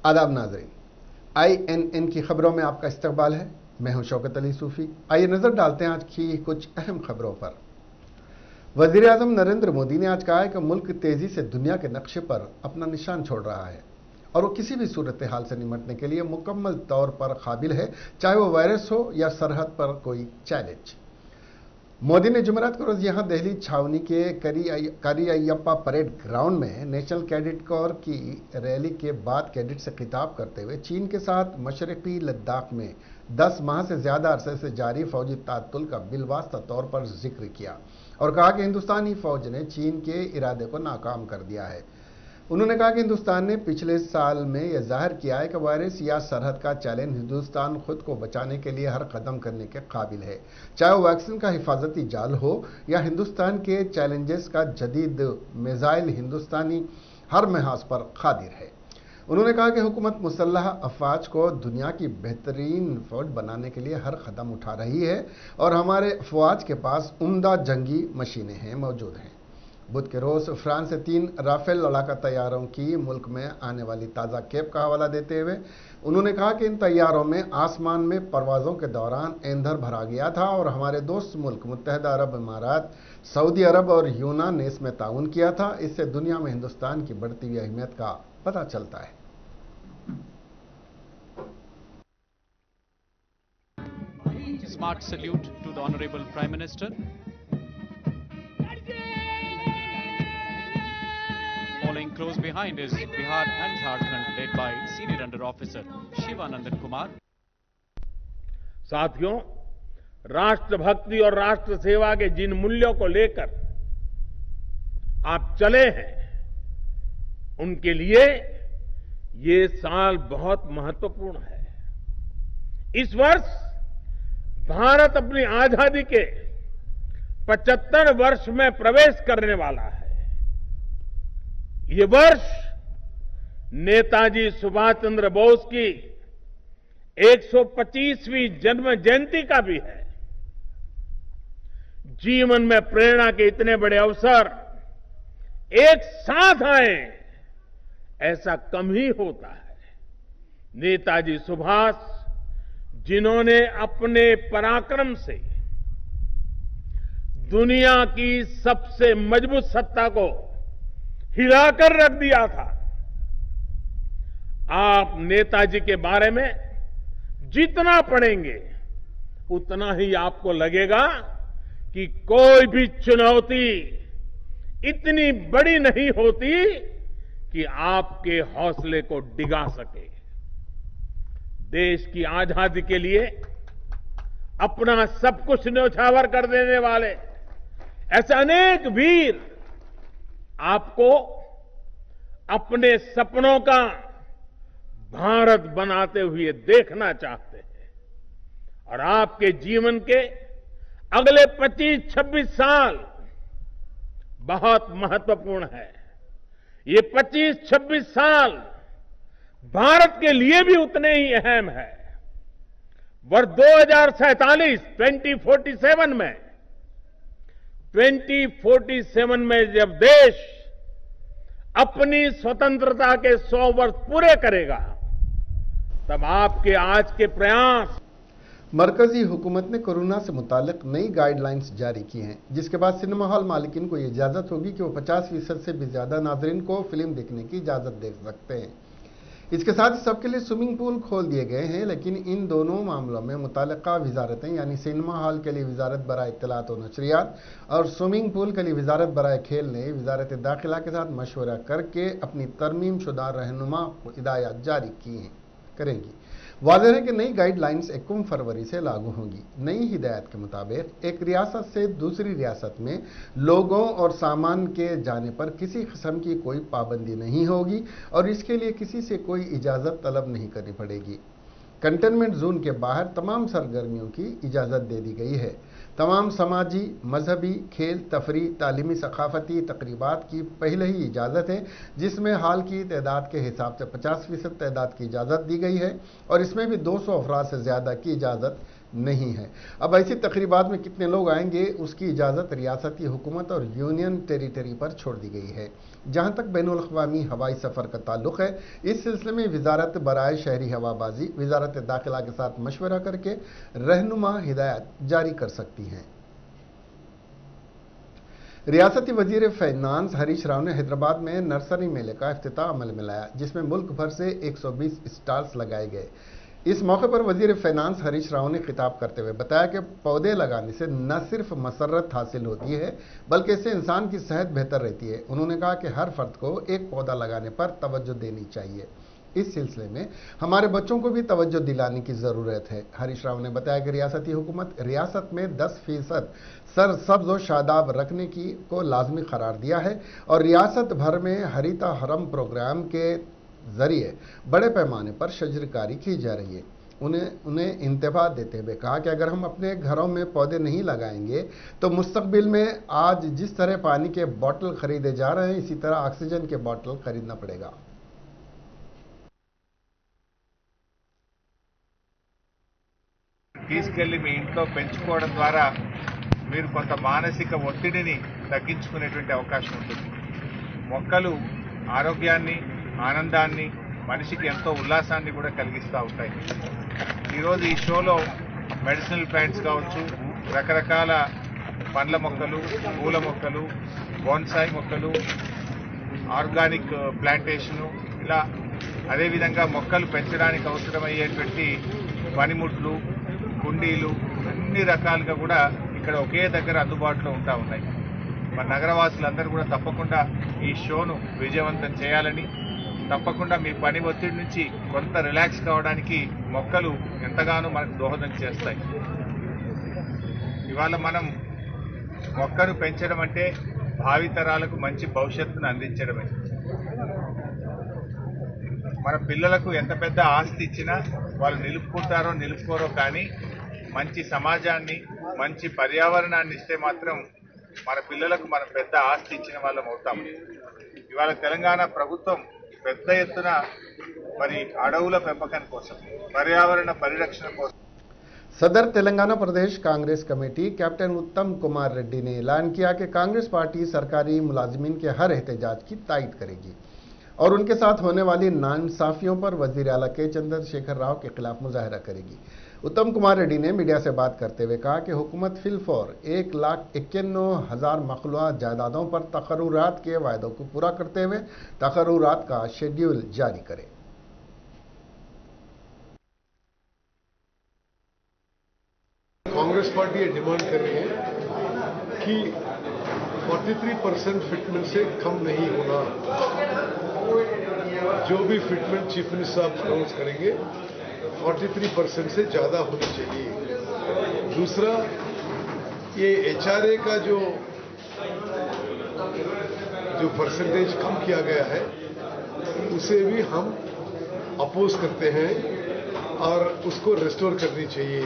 आदाब नाज़रीन, INN की खबरों में आपका इस्तकबाल है। मैं हूं शौकत अली सूफी। आइए नजर डालते हैं आज की कुछ अहम खबरों पर। वज़ीर आज़म नरेंद्र मोदी ने आज कहा है कि मुल्क तेजी से दुनिया के नक्शे पर अपना निशान छोड़ रहा है और वो किसी भी सूरत हाल से निपटने के लिए मुकम्मल तौर पर काबिल है, चाहे वो वायरस हो या सरहद पर कोई चैलेंज। मोदी ने जुमेरात को रोज यहां दिल्ली छावनी के करियप्पा परेड ग्राउंड में नेशनल कैडेट कोर की रैली के बाद कैडेट से खिताब करते हुए चीन के साथ मशरकी लद्दाख में 10 माह से ज्यादा अरसे से जारी फौजी तातुल का बिलवास्ता तौर पर जिक्र किया और कहा कि हिंदुस्तानी फौज ने चीन के इरादे को नाकाम कर दिया है। उन्होंने कहा कि हिंदुस्तान ने पिछले साल में यह जाहिर किया है कि वायरस या सरहद का चैलेंज हिंदुस्तान खुद को बचाने के लिए हर कदम करने के काबिल है, चाहे वो वैक्सीन का हिफाजती जाल हो या हिंदुस्तान के चैलेंजेस का जदीद मिसाइल। हिंदुस्तानी हर महाज पर कादिर है। उन्होंने कहा कि हुकूमत मुसल्लह अफवाज को दुनिया की बेहतरीन फौज बनाने के लिए हर कदम उठा रही है और हमारे अफवाज के पास उम्दा जंगी मशीनें हैं मौजूद हैं। बुध के रोज फ्रांस से 3 राफेल लड़ाका तैयारों की मुल्क में आने वाली ताज़ा खेप का हवाला देते हुए उन्होंने कहा कि इन तैयारों में आसमान में परवाज़ों के दौरान ईंधन भरा गया था और हमारे दोस्त मुल्क मुत्तहिदा अरब इमारात, सऊदी अरब और यूनान ने इसमें ताउन किया था। इससे दुनिया में हिंदुस्तान की बढ़ती हुई अहमियत का पता चलता है। Smart salute to the Honorable Prime Minister. Following close behind is Bihar and Jharkhand, led by Senior Under Officer Shivanandan Kumar. साथियों, राष्ट्रभक्ति और राष्ट्र सेवा के जिन मूल्यों को लेकर आप चले हैं, उनके लिए ये साल बहुत महत्वपूर्ण है। इस वर्ष भारत अपनी आजादी के 75 वर्ष में प्रवेश करने वाला है। ये वर्ष नेताजी सुभाष चंद्र बोस की 125वीं जन्म जयंती का भी है। जीवन में प्रेरणा के इतने बड़े अवसर एक साथ आए, ऐसा कम ही होता है। नेताजी सुभाष, जिन्होंने अपने पराक्रम से दुनिया की सबसे मजबूत सत्ता को हिलाकर रख दिया था। आप नेताजी के बारे में जितना पढ़ेंगे उतना ही आपको लगेगा कि कोई भी चुनौती इतनी बड़ी नहीं होती कि आपके हौसले को डिगा सके। देश की आजादी के लिए अपना सब कुछ न्यौछावर कर देने वाले ऐसे अनेक वीर आपको अपने सपनों का भारत बनाते हुए देखना चाहते हैं और आपके जीवन के अगले 25-26 साल बहुत महत्वपूर्ण है। ये 25-26 साल भारत के लिए भी उतने ही अहम है। वर्ष 2047 में जब देश अपनी स्वतंत्रता के 100 वर्ष पूरे करेगा, तब आपके आज के प्रयास। मरकजी हुकूमत ने कोरोना से मुतालिक नई गाइडलाइंस जारी की हैं, जिसके बाद सिनेमा हॉल मालिकिन को यह इजाजत होगी कि वो 50% से भी ज्यादा नाजरीन को फिल्म देखने की इजाजत दे सकते हैं। इसके साथ ही सबके लिए स्विमिंग पूल खोल दिए गए हैं, लेकिन इन दोनों मामलों में मुतालिका वजारतें यानी सिनेमा हॉल के लिए वजारत बराए इत्तलात व नशरियात और स्विमिंग पूल के लिए वजारत बराए खेल ने वजारत दाखिला के साथ मशवरा करके अपनी तरमीम शुदा रहनुमा हिदायत जारी करेंगी। वाज़ेह है कि नई गाइडलाइंस 1 फरवरी से लागू होंगी। नई हिदायत के मुताबिक एक रियासत से दूसरी रियासत में लोगों और सामान के जाने पर किसी किस्म की कोई पाबंदी नहीं होगी और इसके लिए किसी से कोई इजाज़त तलब नहीं करनी पड़ेगी। कंटेनमेंट जोन के बाहर तमाम सरगर्मियों की इजाज़त दे दी गई है। तमाम समाजी, मजहबी, खेल, तफरी, तालीमी, सकाफती तकरीबात की पहले ही इजाज़त है, जिसमें हाल की तादाद के हिसाब से 50% तादाद की इजाज़त दी गई है और इसमें भी 200 अफराद से ज़्यादा की इजाज़त नहीं है। अब ऐसी तकरीबात में कितने लोग आएंगे उसकी इजाज़त रियासती हुकूमत और यूनियन टेरिटरी पर छोड़ दी गई है। जहां तक बैनुल अक़वामी हवाई सफ़र का ताल्लुक़ है, इस सिलसिले में वजारत बराए शहरी हवाबाजी वजारत दाखिला के साथ मशवरा करके रहनुमा हिदायत जारी कर सकती हैं। रियासती वजीर फाइनेंस हरीश राव ने हैदराबाद में नर्सरी मेले का इफ्तिताह अमल में लाया, जिसमें मुल्क भर से 120 स्टॉल्स लगाए गए। इस मौके पर वजीर फाइनेंस हरीश राव ने खिताब करते हुए बताया कि पौधे लगाने से न सिर्फ मसरत हासिल होती है बल्कि इससे इंसान की सेहत बेहतर रहती है। उन्होंने कहा कि हर फर्द को एक पौधा लगाने पर तवज्जो देनी चाहिए। इस सिलसिले में हमारे बच्चों को भी तवज्जो दिलाने की ज़रूरत है। हरीश राव ने बताया कि रियासती हुकूमत रियासत में 10% सरसब्ज और शादाब रखने की को लाजमी करार दिया है और रियासत भर में हरिता हरम प्रोग्राम के जरिए बड़े पैमाने पर शजरकारी की जा रही है। उन्हें इंतबा देते हुए कहा कि अगर हम अपने घरों में पौधे नहीं लगाएंगे तो मुस्तकबिल में आज जिस तरह पानी के बोतल खरीदे जा रहे हैं, इसी तरह ऑक्सीजन के बोतल खरीदना पड़ेगा। తీసుకెళ్లి మీ ఇంట్లో పెంచుకోవడం ద్వారా మీరు కొంత మానసిక ఒత్తిడిని తగ్గించుకునేటువంటి అవకాశం ఉంటుంది. మొక్కలు ఆరోగ్యాన్ని, ఆనందాన్ని, మనిషికి ఎంతో ఉల్లాసాన్ని కూడా కలిగిస్తూ ఉంటాయి. ఈరోజు ఈ షోలో మెడిసినల్ ప్లాంట్స్ కావచ్చు, రకరకాల పండ్ల మొక్కలు, పూల మొక్కలు, బోన్సాయి మొక్కలు, ఆర్గానిక్ ప్లాంటేషను, ఇలా అదేవిధంగా మొక్కలు పెంచడానికి అవసరమయ్యేటువంటి పనిముట్లు, కుండీలు, అన్ని రకాలుగా కూడా ఇక్కడ ఒకే దగ్గర అందుబాటులో ఉంటా ఉన్నాయి. మన నగరవాసులందరూ కూడా తప్పకుండా ఈ షోను విజయవంతం చేయాలని, తప్పకుండా మీ పని ఒత్తిడి నుంచి కొంత రిలాక్స్ కావడానికి మొక్కలు ఎంతగానో మనకు దోహదం చేస్తాయి. ఇవాళ మనం మొక్కను పెంచడం అంటే భావితరాలకు మంచి భవిష్యత్తును అందించడమే. మన పిల్లలకు ఎంత పెద్ద ఆస్తి ఇచ్చినా వాళ్ళు నిలుపుకుంటారో నిలుపుకోరో, కానీ మంచి సమాజాన్ని, మంచి పర్యావరణాన్ని ఇస్తే మాత్రం మన పిల్లలకు మనం పెద్ద ఆస్తి ఇచ్చిన వాళ్ళం అవుతాం. ఇవాళ తెలంగాణ ప్రభుత్వం పెద్ద ఎత్తున మరి అడవుల పెంపకం కోసం, పర్యావరణ పరిరక్షణ కోసం सदर तेलंगाना प्रदेश कांग्रेस कमेटी कैप्टन उत्तम कुमार रेड्डी ने ऐलान किया कि कांग्रेस पार्टी सरकारी मुलाजिमीन के हर एहतजाज की तायद करेगी और उनके साथ होने वाली नाइंसाफियों पर वजीर आला के चंद्रशेखर राव के खिलाफ मुजाहरा करेगी। उत्तम कुमार रेड्डी ने मीडिया से बात करते हुए कहा कि हुकूमत फिलफौर 1,91,000 मखलूआ जायदादों पर तकर्रुरात के वायदों को पूरा करते हुए तकर्रुरात का शेड्यूल जारी करे। कांग्रेस पार्टी ये डिमांड कर रही है कि 43% फिटमेंट से कम नहीं होना। जो भी फिटमेंट चीफ मिनिस्टर साहब अनाउंस करेंगे 43% से ज्यादा होनी चाहिए। दूसरा, ये एचआरए का जो परसेंटेज कम किया गया है उसे भी हम अपोज करते हैं और उसको रेस्टोर करनी चाहिए।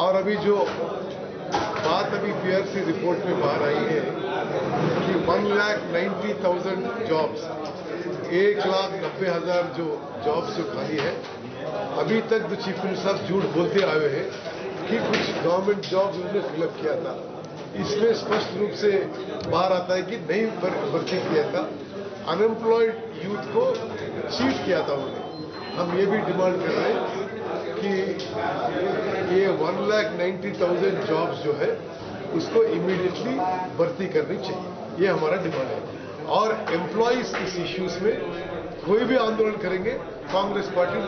और अभी जो बात अभी पीआरसी रिपोर्ट में बाहर आई है कि 1,90,000 जॉब्स, 1,90,000 जो जॉब्स जो खाली है, अभी तक जो चीफ मिनिस्टर साहब झूठ बोलते आए हैं कि कुछ गवर्नमेंट जॉब्स उन्होंने फिलअप किया था। इसमें स्पष्ट रूप से बाहर आता है कि नहीं भर्ती किया था, अनएम्प्लॉयड यूथ को चीट किया था उन्होंने। हम ये भी डिमांड कर रहे हैं कि ये 1,90,000 जॉब्स जो है उसको इमीडिएटली भर्ती करनी चाहिए, ये हमारा डिमांड है। और एम्प्लॉइज इस इश्यूज में कोई भी आंदोलन करेंगे कांग्रेस पार्टी।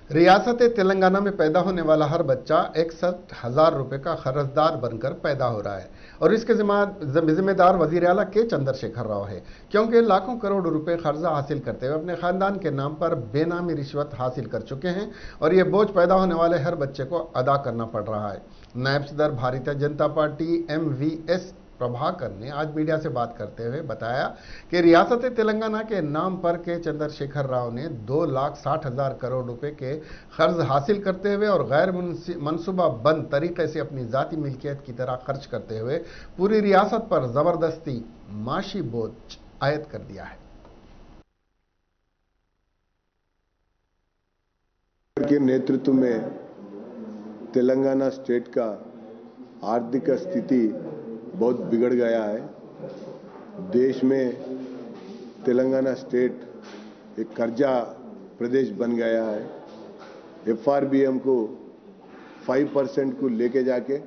रियासत तेलंगाना में पैदा होने वाला हर बच्चा 61,000 रुपए का कर्जदार बनकर पैदा हो रहा है और इसके जिम्मेदार वजीर आला के चंद्रशेखर राव है, क्योंकि लाखों करोड़ रुपए कर्जा हासिल करते हुए अपने खानदान के नाम पर बेनामी रिश्वत हासिल कर चुके हैं और ये बोझ पैदा होने वाले हर बच्चे को अदा करना पड़ रहा है। नायब सदर भारतीय जनता पार्टी MVS प्रभाकर ने आज मीडिया से बात करते हुए बताया कि रियासत तेलंगाना के नाम पर के चंद्रशेखर राव ने 2,60,000 करोड़ रुपए के कर्ज हासिल करते हुए और गैर मनसूबा बंद तरीके से अपनी जाती मिल्कियत की तरह खर्च करते हुए पूरी रियासत पर जबरदस्ती माशी बोझ आयद कर दिया है। के नेतृत्व में तेलंगाना स्टेट का आर्थिक स्थिति बहुत बिगड़ गया है। देश में तेलंगाना स्टेट एक कर्जा प्रदेश बन गया है। FRBM को 5% को लेके जाके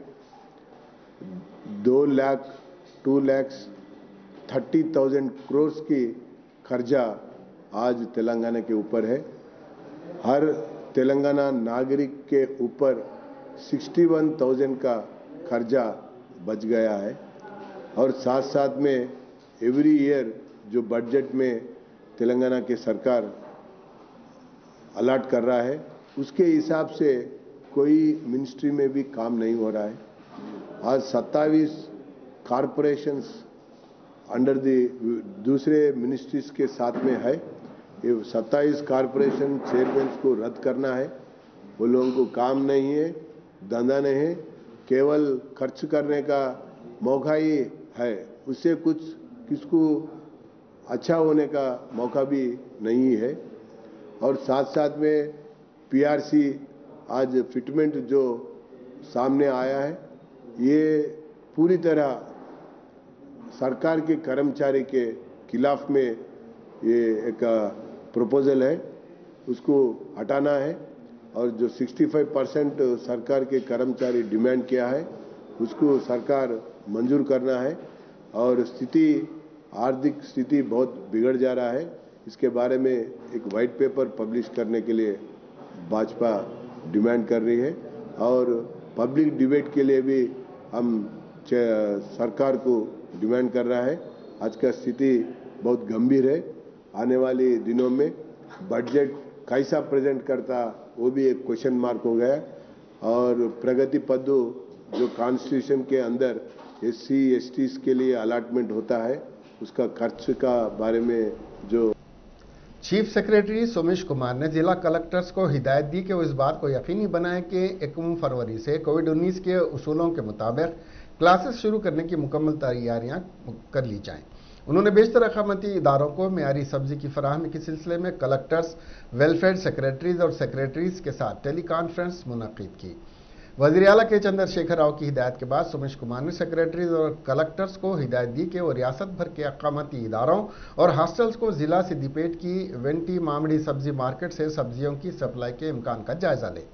2,30,000 करोड़ की कर्जा आज तेलंगाना के ऊपर है। हर तेलंगाना नागरिक के ऊपर 61,000 का कर्जा बच गया है। और साथ साथ में एवरी ईयर जो बजट में तेलंगाना की सरकार अलॉट कर रहा है, उसके हिसाब से कोई मिनिस्ट्री में भी काम नहीं हो रहा है। आज 27 कॉरपोरेशंस अंडर दूसरे मिनिस्ट्रीज के साथ में है। ये 27 कॉरपोरेशन चेयरमैन को रद्द करना है। वो लोगों को काम नहीं है, धंधा नहीं है, केवल खर्च करने का मौका ही है। उससे कुछ किसको अच्छा होने का मौका भी नहीं है। और साथ साथ में PRC आज फिटमेंट जो सामने आया है, ये पूरी तरह सरकार के कर्मचारी के खिलाफ में ये एक प्रपोजल है, उसको हटाना है। और जो 65% सरकार के कर्मचारी डिमांड किया है, उसको सरकार मंजूर करना है। और आर्थिक स्थिति बहुत बिगड़ जा रहा है। इसके बारे में एक वाइट पेपर पब्लिश करने के लिए भाजपा डिमांड कर रही है। और पब्लिक डिबेट के लिए भी हम सरकार को डिमांड कर रहा है। आज का स्थिति बहुत गंभीर है। आने वाले दिनों में बजट कैसा प्रेजेंट करता, वो भी एक क्वेश्चन मार्क हो गया। और प्रगति पद जो कॉन्स्टिट्यूशन के अंदर SC STs के लिए अलॉटमेंट होता है, उसका खर्च का बारे में जो चीफ सेक्रेटरी सोमेश कुमार ने जिला कलेक्टर्स को हिदायत दी कि वो इस बात को यकीनी बनाएं कि 21 फरवरी से कोविड-19 के उसूलों के मुताबिक क्लासेस शुरू करने की मुकम्मल तैयारियां कर ली जाएं। उन्होंने बेशतर अकामती इदारों को मेयारी सब्जी की फराहमी के सिलसिले में कलेक्टर्स, वेलफेयर सेक्रेटरीज और सेक्रेटरीज के साथ टेली कॉन्फ्रेंस मुनक़िद की। वज़ीर आला के चंद्रशेखर राव की हिदायत के बाद सोमेश कुमार ने सेक्रेटरीज और कलेक्टर्स को हिदायत दी कि वो रियासत भर के अकामती इदारों और हॉस्टल्स को जिला सिद्दीपेट की वेंटी मामड़ी सब्जी मार्केट से सब्जियों की सप्लाई के इम्कान का जायजा ले।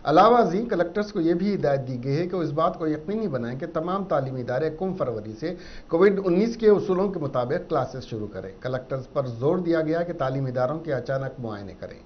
अलावा जी कलेक्टर्स को यह भी हिदायत दी गई है कि वो इस बात को यकीनी बनाएं कि तमाम तालीमी इदारे 21 फरवरी से कोविड-19 के उसूलों के मुताबिक क्लासेस शुरू करें। कलेक्टर्स पर जोर दिया गया कि तालीमी इदारों के अचानक मुआयने करें।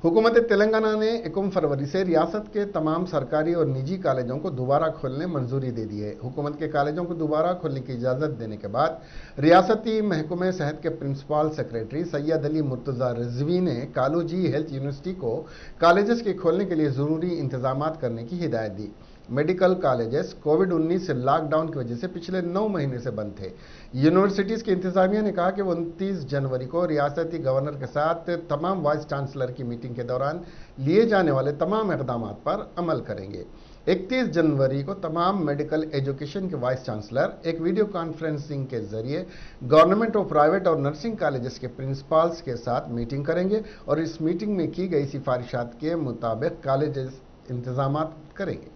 हुकूमत तेलंगाना ने 21 फरवरी से रियासत के तमाम सरकारी और निजी कॉलेजों को दोबारा खोलने मंजूरी दे दी है। हुकूमत के कॉलेजों को दोबारा खोलने की इजाज़त देने के बाद रियासती महकमे सेहत के प्रिंसिपल सेक्रेटरी सैयद अली मुर्तज़ा रिजवी ने कालूजी हेल्थ यूनिवर्सिटी को कॉलेजेस के खोलने के लिए ज़रूरी इंतजाम करने की हिदायत दी। मेडिकल कॉलेजेस कोविड-19 लॉकडाउन की वजह से पिछले 9 महीने से बंद थे। यूनिवर्सिटीज़ की इंतजामिया ने कहा कि वो 29 जनवरी को रियासती गवर्नर के साथ तमाम वाइस चांसलर की मीटिंग के दौरान लिए जाने वाले तमाम इक़दाम पर अमल करेंगे। 31 जनवरी को तमाम मेडिकल एजुकेशन के वाइस चांसलर एक वीडियो कॉन्फ्रेंसिंग के जरिए गवर्नमेंट और प्राइवेट और नर्सिंग कॉलेजेस के प्रिंसिपल्स के साथ मीटिंग करेंगे और इस मीटिंग में की गई सिफारिशात के मुताबिक कॉलेजेस इंतजाम करेंगे।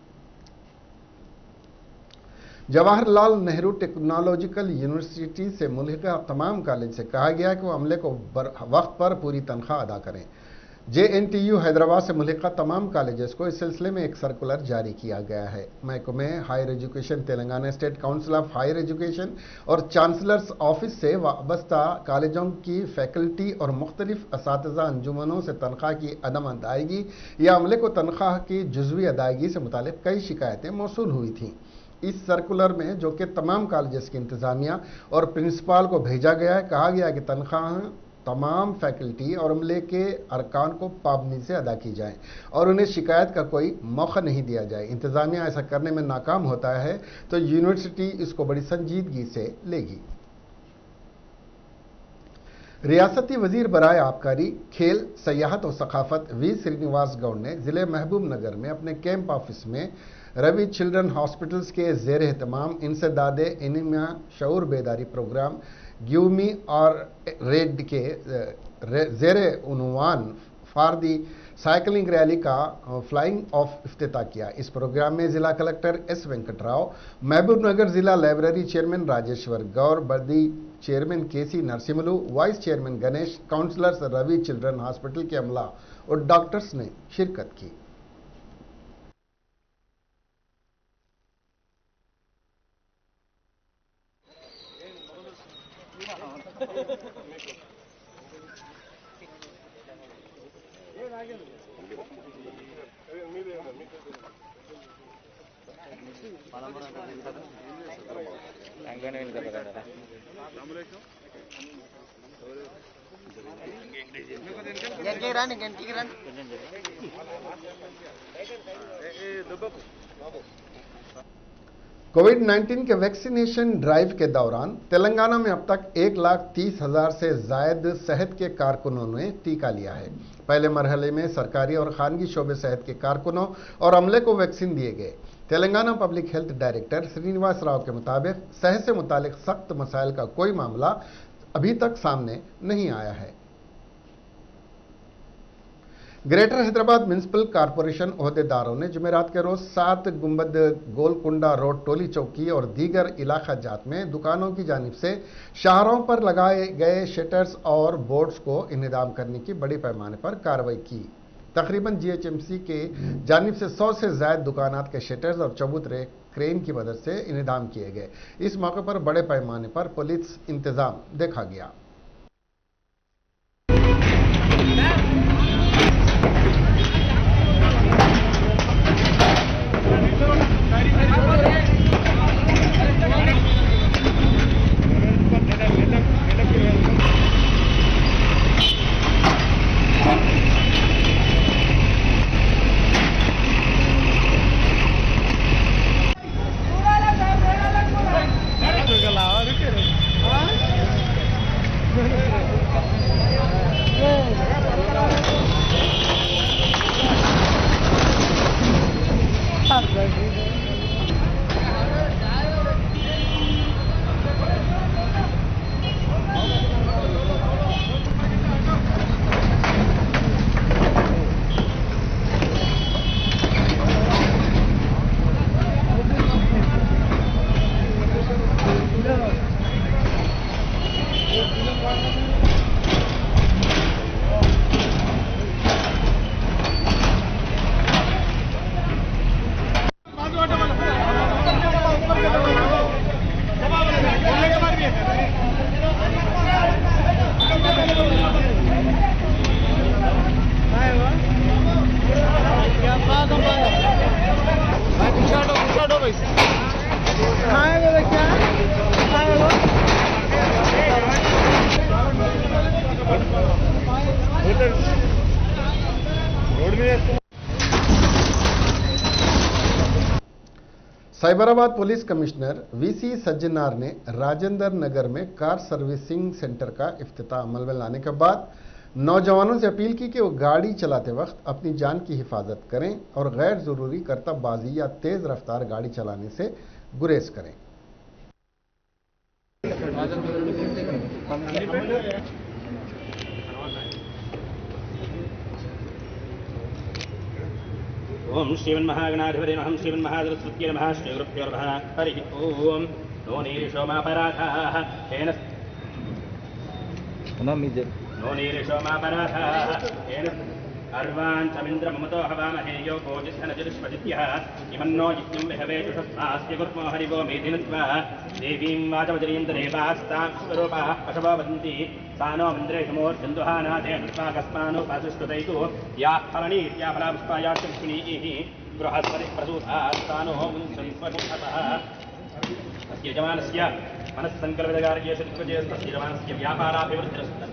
जवाहरलाल नेहरू टेक्नोलॉजिकल यूनिवर्सिटी से मुल्हिका तमाम कॉलेज से कहा गया कि वो अमले को वक्त पर पूरी तनख्वाह अदा करें। JNTU हैदराबाद से मुल्हिका तमाम कॉलेजेस को इस सिलसिले में एक सर्कुलर जारी किया गया है। महकमे higher education Telangana state council of higher education और चांसलर्स ऑफिस से वाबस्ता कॉलेजों की फैकल्टी और मुख्तलिफ असातिज़ा अंजुमनों से तनख्वाह की अदम अदायगी या अमले को तनख्वाह की जुज़वी अदायगी से मुतालिक कई शिकायतें मौसूल हुई थीं। इस सर्कुलर में, जो कि तमाम कॉलेजेस की इंतजामिया और प्रिंसिपल को भेजा गया है, कहा गया कि तनख्वाह तमाम फैकल्टी और अमले के अरकान को पाबंदी से अदा की जाए और उन्हें शिकायत का कोई मौका नहीं दिया जाए। इंतजामिया ऐसा करने में नाकाम होता है तो यूनिवर्सिटी इसको बड़ी संजीदगी से लेगी। रियासती वजीर बराए आबकारी, खेल, सयाहत और सकाफत वी श्रीनिवास गौड़ ने जिले महबूब नगर में अपने कैंप ऑफिस में रवि चिल्ड्रन हॉस्पिटल्स के ज़ेर एहतमाम इंसदादे एनीमिया शऊर बेदारी प्रोग्राम गिव मी और रेड के ज़ेर उन्वान फॉर दी साइकिलिंग रैली का फ्लाइंग ऑफ इफ्तिताह किया। इस प्रोग्राम में जिला कलेक्टर एस वेंकटराव, महबूबनगर जिला लाइब्रेरी चेयरमैन राजेश्वर गौर, बर्दी chairman K C Narasimhulu, vice chairman Ganesh, councillors Ravi, children hospital के अमला और डॉक्टर्स ने शिरकत की। कोविड-19 के वैक्सीनेशन ड्राइव के दौरान तेलंगाना में अब तक 1,30,000 से ज्यादा सेहत के कारकुनों ने टीका लिया है। पहले मरहले में सरकारी और खानगी शोबे सेहत के कारकुनों और अमले को वैक्सीन दिए गए। Telangana public health director Srinivas Rao के मुताबिक सेहत से मुतालिक सख्त मसाइल का कोई मामला अभी तक सामने नहीं आया है। ग्रेटर हैदराबाद म्युनिसिपल कॉरपोरेशन ओहदेदारों ने जुमेरात के रोज 7 गुंबद गोलकुंडा रोड, टोली चौकी और दीगर इलाका जात में दुकानों की जानिब से शाहरों पर लगाए गए शटर्स और बोर्ड्स को इन्हिदाम करने की बड़ी पैमाने पर कार्रवाई की। तकरीबन जीएचएमसी के जानिब से 100 से ज्यादा दुकानात के शटर्स और चबूतरे क्रेन की मदद से इन्हिदाम किए गए। इस मौके पर बड़े पैमाने पर पुलिस इंतजाम देखा गया। Cyberabad police commissioner VC Sajjanar ने राजेंद्र नगर में कार सर्विसिंग सेंटर का इफ्तिताह अमल में लाने के बाद नौजवानों से अपील की कि वो गाड़ी चलाते वक्त अपनी जान की हिफाजत करें और गैर जरूरी करतबबाजी या तेज रफ्तार गाड़ी चलाने से गुरेज करें। ओम श्रीमन्महागणाधिपते नमः श्रीमन्महासरस्वत्यै नमः श्रीगुरुभ्यो नमः हरिः ओम नोनीरिषोमापराधाः येन अर्वान् समिन्द्रममतो हवामहे यो भोजिष्ठनजुष्पदित्यः इमन्नो यज्ञं विहवे जुषस्मास्य कुर्मो हरिवो मेधिनत्वा देवीं वाचमजरीन्द्रदेवास्तां स्वरूपाः पशवो वदन्ति सानो मन्द्रेशमोर्जन्दुहानादे नृत्वाकस्मानोपासुष्टुतैतु याः फलनीत्या फलापुष्पायाश्चिनीः बृहस्पतिः प्रसूतास्तानो मुञ्चन्स्वमुखतः तस्य यजमानस्य मनस्सङ्कल्पितकार्येषु दिग्विजयस्तस्य यजमानस्य व्यापाराभिवृद्धिरस्तु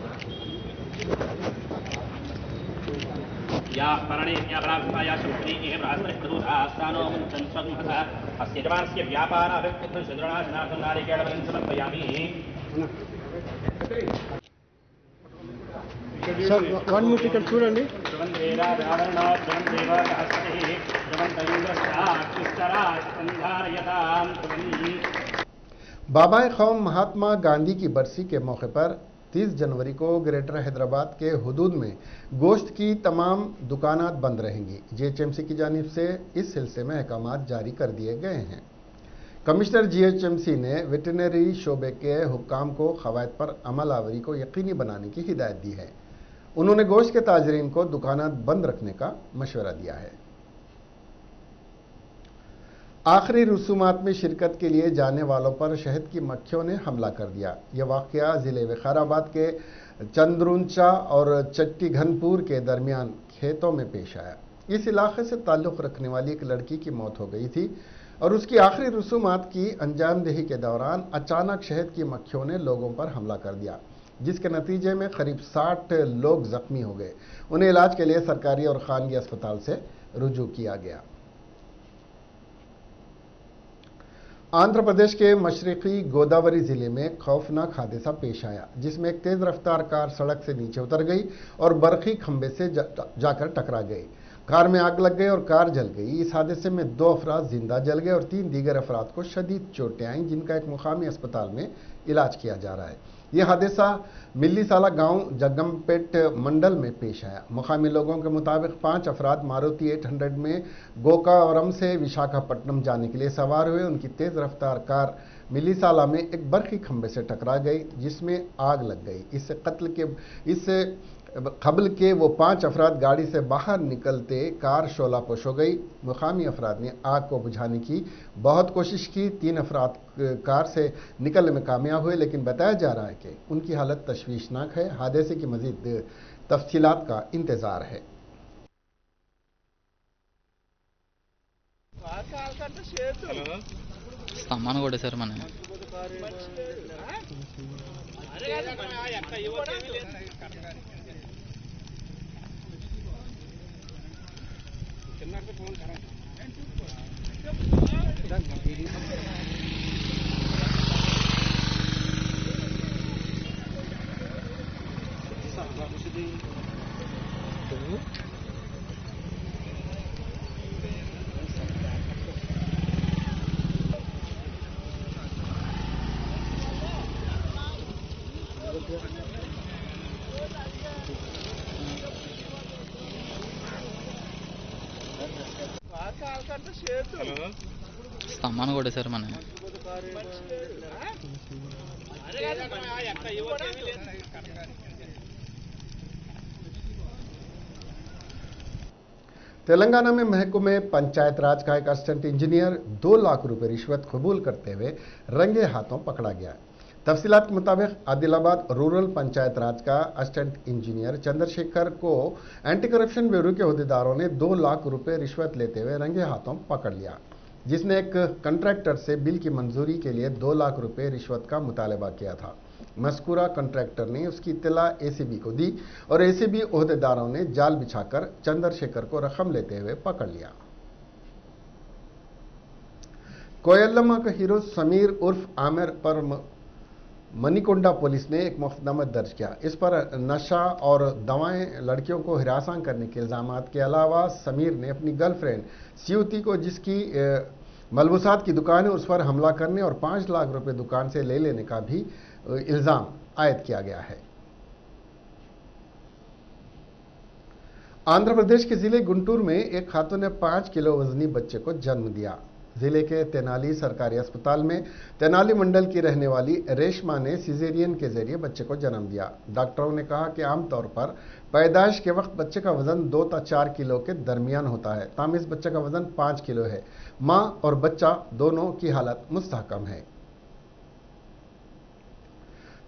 याः फलनीत्या फलापुष्पायाश्चिनीः बृहस्पतिः प्रसूतास्तानो मुञ्चन्स्वमुखतः अस्य यजमानस्य व्यापाराभिवृद्धिर्षड्रणाशनार्थं नारिकेलफलं समर्पयामि। सर 1 मिनट टिकट చూడండి। बाबा कौम महात्मा गांधी की बरसी के मौके पर 30 जनवरी को ग्रेटर हैदराबाद के हुदूद में गोश्त की तमाम दुकानात बंद रहेंगी। जीएचएमसी की जानिब से इस सिलसिले में अहकामात जारी कर दिए गए हैं। कमिश्नर जीएचएमसी ने वेटरनरी शोबे के हुक्काम को क़वायद पर अमल आवरी को यकीनी बनाने की हिदायत दी है। उन्होंने गोश्त के ताजरीन को दुकानात बंद रखने का मशवरा दिया है। आखिरी रसूमात में शिरकत के लिए जाने वालों पर शहद की मक्खियों ने हमला कर दिया। यह वाक़या ज़िले विकाराबाद के चंद्रुंचा और चट्टी घनपुर के दरमियान खेतों में पेश आया। इस इलाके से ताल्लुक़ रखने वाली एक लड़की की मौत हो गई थी और उसकी आखिरी रसूमात की अंजामदेही के दौरान अचानक शहद की मक्खियों ने लोगों पर हमला कर दिया, जिसके नतीजे में करीब 60 लोग जख्मी हो गए। उन्हें इलाज के लिए सरकारी और खानगी अस्पताल से रुजू किया गया। आंध्र प्रदेश के मशरक़ी गोदावरी जिले में खौफनाक हादसा पेश आया, जिसमें एक तेज रफ्तार कार सड़क से नीचे उतर गई और बरखी खंबे से जाकर टकरा गई। कार में आग लग गई और कार जल गई। इस हादसे में 2 अफराद जिंदा जल गए और 3 दीगर अफराद को शदीद चोटें आईं, जिनका एक मुकामी अस्पताल में इलाज किया जा रहा है। यह हादसा मिल्लीसाला गांव जगमपेट मंडल में पेश आया। मुकामी लोगों के मुताबिक 5 अफराद मारुति 800 में गोकावरम से विशाखापट्टनम जाने के लिए सवार हुए। उनकी तेज रफ्तार कार मिल्लीसाला में एक बरखी खंबे से टकरा गई, जिसमें आग लग गई। इससे कबल के वो 5 अफराद गाड़ी से बाहर निकलते कार शोलापोश हो गई। मुकामी अफराद ने आग को बुझाने की बहुत कोशिश की। 3 अफराद कार से निकलने में कामयाब हुए, लेकिन बताया जा रहा है कि उनकी हालत तशवीशनाक है। हादसे की मजीद तफसीलात का इंतजार है। सामान कोड़े सर मन सामान कोड़े सर मन तेलंगाना में महकमे पंचायत राज का एक असिस्टेंट इंजीनियर 2 लाख रुपए रिश्वत कबूल करते हुए रंगे हाथों पकड़ा गया। तफसीलात के मुताबिक आदिलाबाद रूरल पंचायत राज का असिस्टेंट इंजीनियर चंद्रशेखर को एंटी करप्शन ब्यूरो के अहदेदारों ने 2 लाख रुपए रिश्वत लेते हुए रंगे हाथों पकड़ लिया, जिसने एक कंट्रैक्टर से बिल की मंजूरी के लिए 2 लाख रुपए रिश्वत का मुतालबा किया था। मज़कूरा कंट्रैक्टर ने उसकी इत्तला एसीबी को दी और एसीबी अहदेदारों ने जाल बिछाकर चंद्रशेखर को रकम लेते हुए पकड़ लिया। कोयलम्मा का हीरो समीर उर्फ आमिर पर मनीकोंडा पुलिस ने एक मुकदमा दर्ज किया। इस पर नशा और दवाएं लड़कियों को हिरासत करने के इल्जामात के अलावा समीर ने अपनी गर्लफ्रेंड सियुति को, जिसकी मलबूसात की दुकान है, उस पर हमला करने और 5 लाख रुपए दुकान से ले लेने का भी इल्जाम आयद किया गया है। आंध्र प्रदेश के जिले गुंटूर में एक खातून ने 5 किलो वजनी बच्चे को जन्म दिया। जिले के तेनाली सरकारी अस्पताल में तेनाली मंडल की रहने वाली रेशमा ने सिजेरियन के जरिए बच्चे को जन्म दिया। डॉक्टरों ने कहा कि आमतौर पर पैदाइश के वक्त बच्चे का वजन 2 से 4 किलो के दरमियान होता है, ताहम इस बच्चे का वजन 5 किलो है। मां और बच्चा दोनों की हालत मुस्तहकम है।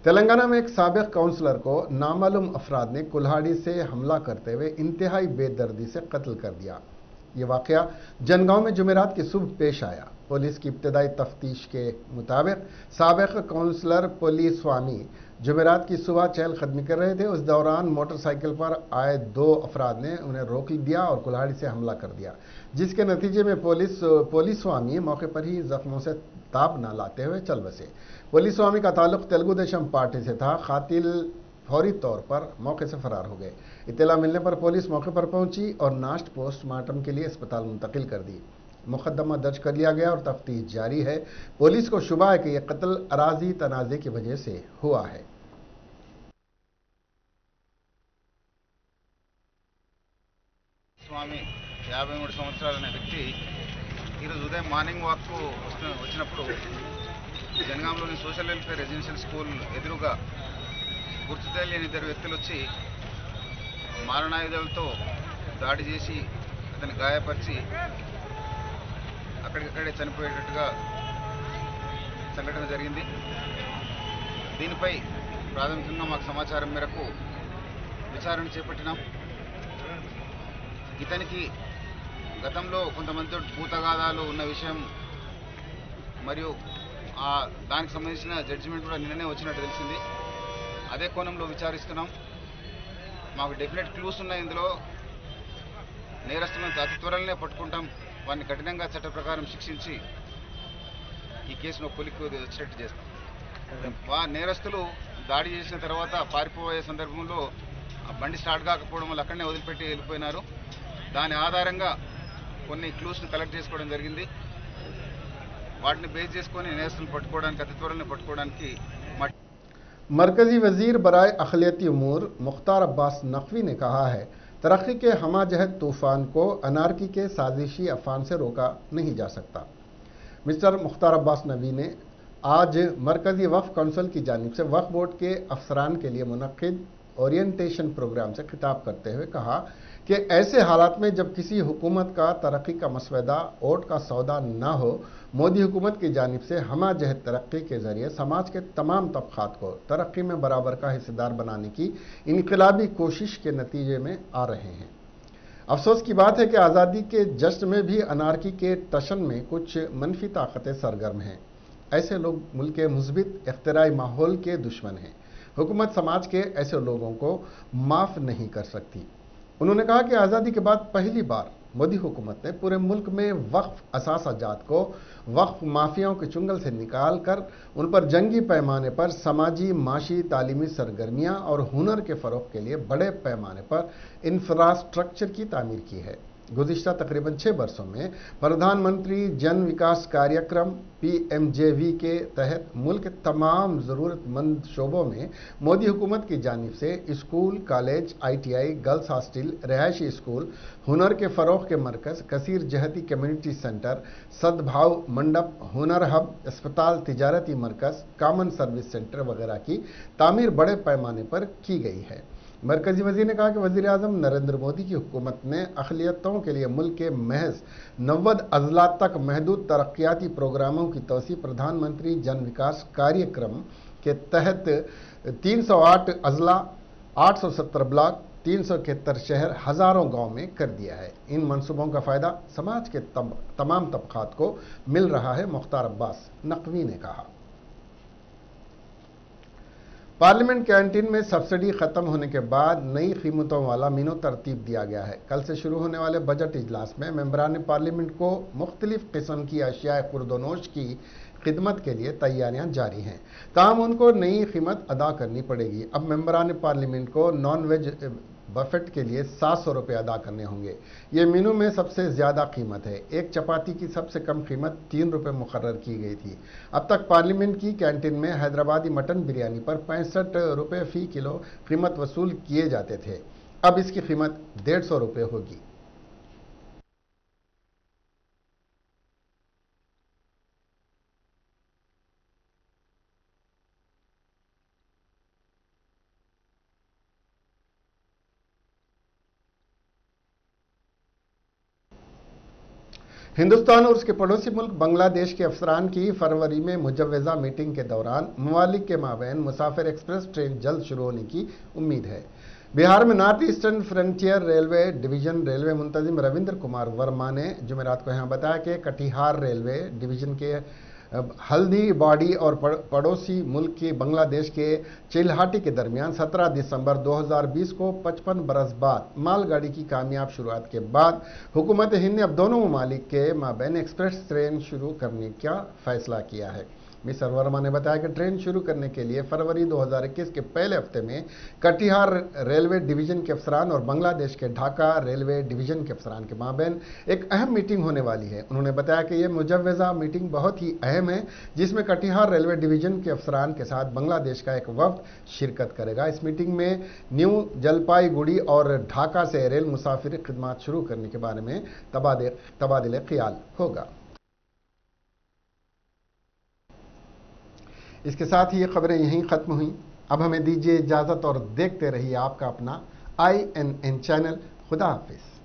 तेलंगाना में एक साबिक काउंसलर को नामालूम अफराद ने कुल्हाड़ी से हमला करते हुए इंतहाई बेदर्दी से कत्ल कर दिया। ये वाकया जनगांव में जुमेरात की सुबह पेश आया। पुलिस की इब्तदाई तफ्तीश के मुताबिक साबिक काउंसलर पुलिस स्वामी जुमेरात की सुबह चहलकदमी कर रहे थे। उस दौरान मोटरसाइकिल पर आए 2 अफराद ने उन्हें रोक दिया और कुल्हाड़ी से हमला कर दिया, जिसके नतीजे में पुलिस स्वामी मौके पर ही जख्मों से ताब न लाते हुए चल बसे। पुलिस स्वामी का ताल्लुक तेलुगु देशम पार्टी से था। कातिल फौरी तौर पर मौके से फरार हो गए। इत्तला मिलने पर पुलिस मौके पर पहुंची और नाश्त पोस्टमार्टम के लिए अस्पताल मुंतकिल कर दी। मुकदमा दर्ज कर लिया गया और तफ्तीश जारी है। पुलिस को शुबा है कि यह कत्ल अराजी तनाज़े की वजह से हुआ है। స్వామి 53 సంవత్సరాలు అనే వ్యక్తి ఈరోజు ఉదయం మార్నింగ్ వాక్కు వచ్చినప్పుడు జనగాంలోని సోషల్ వెల్ఫేర్ రెసిడెన్షియల్ స్కూల్ ఎదురుగా గుర్తు తెలియని ఇద్దరు వ్యక్తులు వచ్చి మారణాయుధాలతో దాడి చేసి అతన్ని గాయపరిచి అక్కడికక్కడే చనిపోయేటట్టుగా సంఘటన జరిగింది. దీనిపై ప్రాథమికంగా మాకు సమాచారం మేరకు విచారణ చేపట్టినాం. ఇతనికి గతంలో కొంతమందితో భూతగాదాలు ఉన్న విషయం మరియు దానికి సంబంధించిన జడ్జిమెంట్ కూడా నిన్ననే వచ్చినట్టు తెలిసింది. అదే కోణంలో విచారిస్తున్నాం. మాకు డెఫినెట్ క్లూస్ ఉన్నాయి. ఇందులో నేరస్తులను అతి త్వరలోనే పట్టుకుంటాం. వారిని కఠినంగా చట్ట ప్రకారం శిక్షించి ఈ కేసును కొలిక్కి వచ్చేటట్టు చేస్తాం. నేరస్తులు దాడి చేసిన తర్వాత పారిపోయే సందర్భంలో బండి స్టార్ట్ కాకపోవడం వల్ల అక్కడనే వదిలిపెట్టి వెళ్ళిపోయినారు. దాని ఆధారంగా కొన్ని క్లూస్ను కలెక్ట్ చేసుకోవడం జరిగింది. వాటిని బేస్ చేసుకొని నేరస్తులను పట్టుకోవడానికి అతి త్వరలోనే పట్టుకోవడానికి मरकजी वजीर बराए अखिलियती उमूर मुख्तार अब्बास नकवी ने कहा है, तरक्की के हमाजहत तूफान को अनारकी के साजिशी अफवान से रोका नहीं जा सकता। मिस्टर मुख्तार अब्बास नकवी ने आज मरकजी वक्फ काउंसिल की जानिब से वक्फ बोर्ड के अफसरान के लिए मुनक्किद ओरिएंटेशन प्रोग्राम से खिताब करते हुए कहा कि ऐसे हालात में जब किसी हुकूमत का तरक्की का मसवदा वोट का सौदा न हो, मोदी हुकूमत की जानिब से हमाजहत तरक्की के जरिए समाज के तमाम तबकात को तरक्की में बराबर का हिस्सेदार बनाने की इनकलाबी कोशिश के नतीजे में आ रहे हैं। अफसोस की बात है कि आज़ादी के जश्न में भी अनारकी के टशन में कुछ मनफी ताकतें सरगर्म हैं। ऐसे लोग मुल्क के मुस्बित इख्तिराई माहौल के दुश्मन हैं। हुकूमत समाज के ऐसे लोगों को माफ़ नहीं कर सकती। उन्होंने कहा कि आज़ादी के बाद पहली बार मोदी हुकूमत ने पूरे मुल्क में वक्फ असासाजात को वक्फ माफियाओं के चुंगल से निकाल कर उन पर जंगी पैमाने पर समाजी माशी तालीमी सरगर्मियां और हुनर के फ़रोग़ के लिए बड़े पैमाने पर इंफ्रास्ट्रक्चर की तामीर की है। गुज़िश्ता तकरीबन 6 वर्षों में प्रधानमंत्री जन विकास कार्यक्रम PMJV के तहत मुल्क के तमाम ज़रूरतमंद शोबों में मोदी हुकूमत की जानिब से school, college, ITI, girls hostel, रिहायशी स्कूल, हुनर के फ़रोग़ के मरकज़, कसीर जहती कम्युनिटी सेंटर, सद्भाव मंडप, हुनर हब, अस्पताल, तिजारती मरकज़, कॉमन सर्विस सेंटर वगैरह की तामीर बड़े पैमाने पर की गई है। मरकजी वजीर ने कहा कि वजीर आज़म नरेंद्र मोदी की हुकूमत ने अक़लियतों के लिए मुल्क के महज 90 अजला तक महदूद तरक्याती प्रोग्रामों की तोसी प्रधानमंत्री जन विकास कार्यक्रम के तहत 308 अजला, 870 ब्लॉक, 371 शहर, हज़ारों गांव में कर दिया है। इन मंसूबों का फ़ायदा समाज के तमाम तबकात को मिल रहा है, मुख्तार अब्बास नकवी ने कहा। पार्लियामेंट कैंटीन में सब्सिडी खत्म होने के बाद नई कीमतों वाला मेनू तरतीब दिया गया है। कल से शुरू होने वाले बजट इजलास में मेंबरान पार्लियामेंट को मुख्तलिफ किस्म की अशियाए खुर्दोनोश की खिदमत के लिए तैयारियां जारी हैं। ताहम उनको नई कीमत अदा करनी पड़ेगी। अब मेंबरान पार्लियामेंट को नॉन वेज बफेट के लिए 700 रुपये अदा करने होंगे। ये मेनू में सबसे ज़्यादा कीमत है। एक चपाती की सबसे कम कीमत 3 रुपये मुकर्रर की गई थी। अब तक पार्लियामेंट की कैंटीन में हैदराबादी मटन बिरयानी पर 65 रुपये फ़ी किलो कीमत वसूल किए जाते थे। अब इसकी कीमत 150 रुपये होगी। हिंदुस्तान और उसके पड़ोसी मुल्क बांग्लादेश के अफसरान की फरवरी में मुजव्वज़ा मीटिंग के दौरान ममालिक के माबैन मुसाफिर एक्सप्रेस ट्रेन जल्द शुरू होने की उम्मीद है। बिहार में north eastern frontier railway division railway मुंतजिम रविंद्र कुमार वर्मा ने जुमेरात को यहाँ बताया कि कटिहार रेलवे डिवीजन के हल्दी बॉडी और पड़ोसी मुल्क की बांग्लादेश के चिल्हाटी के दरमियान 17 दिसंबर 2020 को 55 बरस बाद मालगाड़ी की कामयाब शुरुआत के बाद हुकूमत हिंद ने अब दोनों ममालिक के माबैन एक्सप्रेस ट्रेन शुरू करने का फैसला किया है। मिस्टर वर्मा ने बताया कि ट्रेन शुरू करने के लिए फरवरी 2021 के पहले हफ्ते में कटिहार रेलवे डिवीजन के अफसरान और बांग्लादेश के ढाका रेलवे डिवीजन के अफसरान के माबैन एक अहम मीटिंग होने वाली है। उन्होंने बताया कि यह मुजव्वज़ा मीटिंग बहुत ही अहम है, जिसमें कटिहार रेलवे डिवीजन के अफसरान के साथ बांग्लादेश का एक वफ्द शिरकत करेगा। इस मीटिंग में न्यू जलपाईगुड़ी और ढाका से रेल मुसाफिर खिदमात शुरू करने के बारे में तबादिले ख्याल होगा। इसके साथ ही ये खबरें यहीं खत्म हुई। अब हमें दीजिए इजाजत और देखते रहिए आपका अपना INN चैनल। खुदा हाफिज।